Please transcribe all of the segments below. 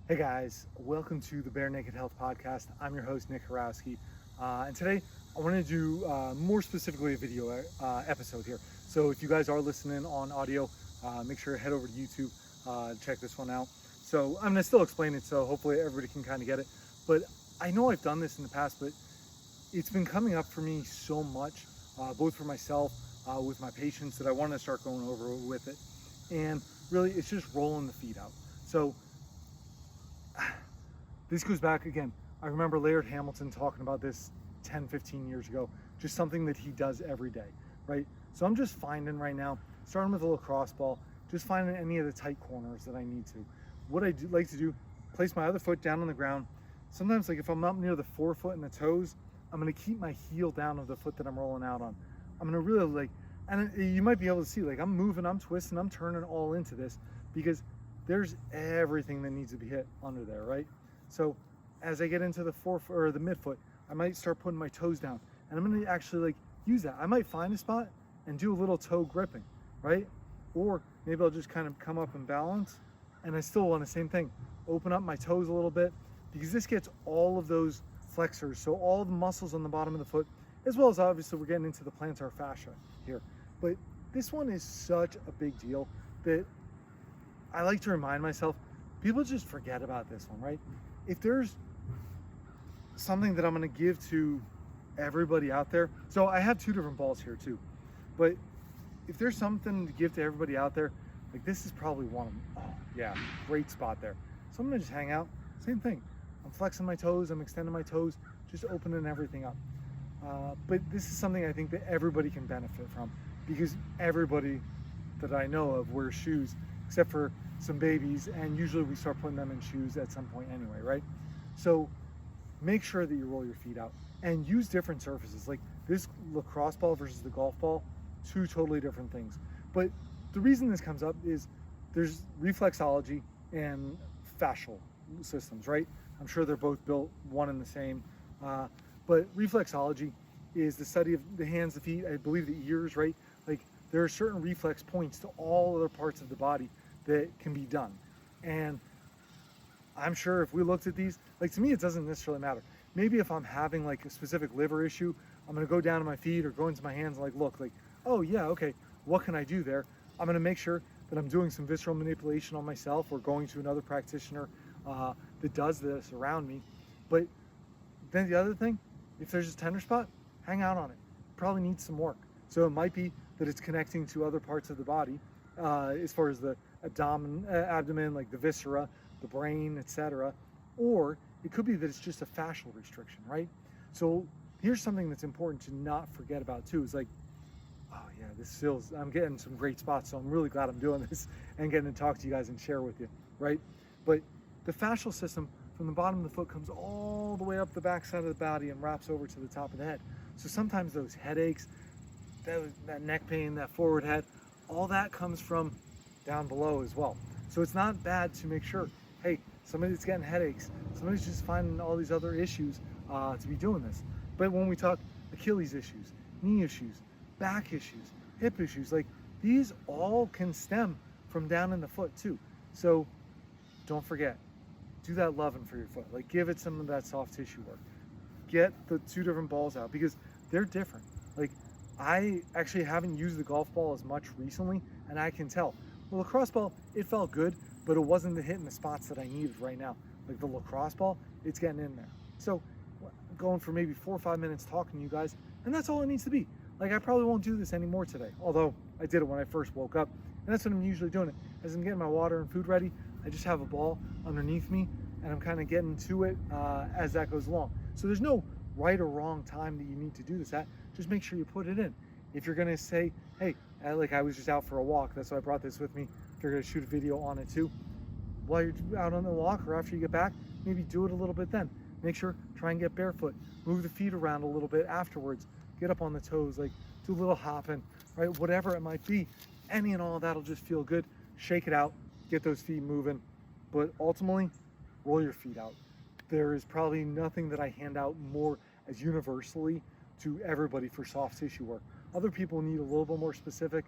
Hey guys, welcome to the Bare Naked Health Podcast. I'm your host, Nick Horowski. And today I want to do more specifically a video episode here. So if you guys are listening on audio, make sure to head over to YouTube, check this one out. So I'm going to still explain it, so hopefully everybody can kind of get it. But I know I've done this in the past, but it's been coming up for me so much, both for myself, with my patients, that I want to start going over with it. And really, it's just rolling the feet out. So this goes back again. I remember Laird Hamilton talking about this 10, 15 years ago, just something that he does every day, right? So I'm just finding right now, starting with a lacrosse ball, just finding any of the tight corners that I need to. What I do like to do, place my other foot down on the ground. Sometimes, like if I'm up near the forefoot and the toes, I'm gonna keep my heel down of the foot that I'm rolling out on. I'm gonna really and you might be able to see, I'm moving, I'm twisting, I'm turning all into this because there's everything that needs to be hit under there, right? So as I get into the forefoot or the midfoot, I might start putting my toes down, and I'm gonna actually use that. I might find a spot and do a little toe gripping, right? Or maybe I'll just kind of come up and balance, and I still want the same thing. Open up my toes a little bit, because this gets all of those flexors, so all the muscles on the bottom of the foot, as well as obviously we're getting into the plantar fascia here. But this one is such a big deal that I like to remind myself, people just forget about this one, right? If there's something that I'm gonna give to everybody out there, so I have two different balls here too, but if there's something to give to everybody out there, this is probably one of them. Oh yeah, great spot there. So I'm gonna just hang out, same thing. I'm flexing my toes, I'm extending my toes, just opening everything up. But this is something I think that everybody can benefit from, because everybody that I know of wears shoes, except for some babies, and usually we start putting them in shoes at some point anyway, right? So make sure that you roll your feet out and use different surfaces. Like this lacrosse ball versus the golf ball, two totally different things. But the reason this comes up is there's reflexology and fascial systems, right? I'm sure they're both built one and the same. But reflexology is the study of the hands, the feet, I believe the ears, right? There are certain reflex points to all other parts of the body that can be done. And I'm sure if we looked at these, to me, it doesn't necessarily matter. Maybe if I'm having a specific liver issue, I'm gonna go down to my feet or go into my hands and look, oh yeah, okay, what can I do there? I'm gonna make sure that I'm doing some visceral manipulation on myself, or going to another practitioner that does this around me. But then the other thing, if there's a tender spot, hang out on it. Probably needs some work. So it might be that it's connecting to other parts of the body, as far as the abdomen, the viscera, the brain, etc. Or it could be that it's just a fascial restriction, right? So here's something that's important to not forget about too, is oh yeah, this feels, I'm getting some great spots, so I'm really glad I'm doing this and getting to talk to you guys and share with you, right? But the fascial system from the bottom of the foot comes all the way up the back side of the body and wraps over to the top of the head. So sometimes those headaches, that neck pain, that forward head, all that comes from down below as well. So it's not bad to make sure, hey, somebody's getting headaches, somebody's just finding all these other issues to be doing this. But when we talk Achilles issues, knee issues, back issues, hip issues, these all can stem from down in the foot too. So don't forget, do that loving for your foot. Give it some of that soft tissue work. Get the two different balls out, because they're different. I actually haven't used the golf ball as much recently, and I can tell. The lacrosse ball, it felt good, but it wasn't hitting the spots that I needed right now. The lacrosse ball, it's getting in there. So going for maybe 4 or 5 minutes talking to you guys, and that's all it needs to be. I probably won't do this anymore today, although I did it when I first woke up, and that's what I'm usually doing. As I'm getting my water and food ready, I just have a ball underneath me, and I'm kind of getting to it as that goes along. So there's no right or wrong time that you need to do this at. Just make sure you put it in. If you're gonna say, hey, I was just out for a walk, that's why I brought this with me. If you're gonna shoot a video on it too, while you're out on the walk or after you get back, maybe do it a little bit then. Make sure, try and get barefoot. Move the feet around a little bit afterwards. Get up on the toes, do a little hopping, right? Whatever it might be. Any and all of that'll just feel good. Shake it out, get those feet moving. But ultimately, roll your feet out. There is probably nothing that I hand out more as universally to everybody for soft tissue work. Other people need a little bit more specific.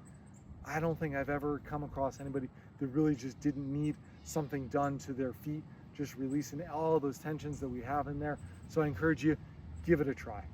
I don't think I've ever come across anybody that really just didn't need something done to their feet just releasing all those tensions that we have in there. So I encourage you, give it a try.